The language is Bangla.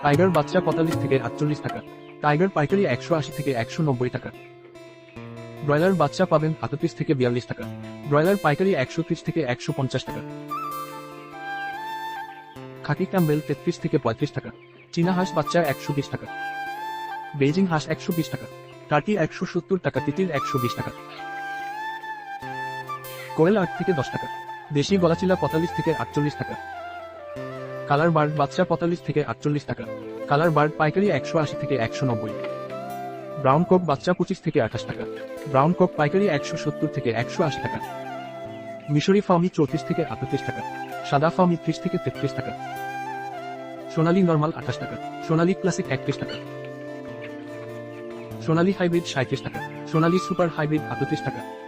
টাইগার বাচ্চা 45 থেকে 48 টাকা। টাইগার পাইকারি 180 থেকে 190 টাকা। ব্রয়লার বাচ্চা পাবেন 38 থেকে 42 টাকা। ব্রয়লার পাইকারি 130 থেকে 150 টাকা। খাকি ক্যাম্বেল 33 থেকে 35 টাকা। চীনা হাঁস বাচ্চা 120 টাকা। বেজিং হাঁস 120 টাকা। টার্কি 170 টাকা। তিতির 120 টাকা। কোয়েল 8 থেকে 10 টাকা। দেশি গলাচিলা 45 থেকে 48 টাকা। কালার বার্ড বাচ্চা 45 থেকে 48 টাকা। কালার বার্ড পাইকারি 180 থেকে 190। ব্রাউন কক বাচ্চা 25 থেকে 28 টাকা। ব্রাউন কক পাইকারি 170 থেকে 180 টাকা। মিশরি ফার্মি 34 থেকে 38 টাকা। সাদা ফার্মি 30 থেকে 33 টাকা। সোনালী নরমাল 28 টাকা। সোনালী ক্লাসিক 31 টাকা। সোনালী হাইব্রিড 37 টাকা। সোনালী সুপার হাইব্রিড 38 টাকা।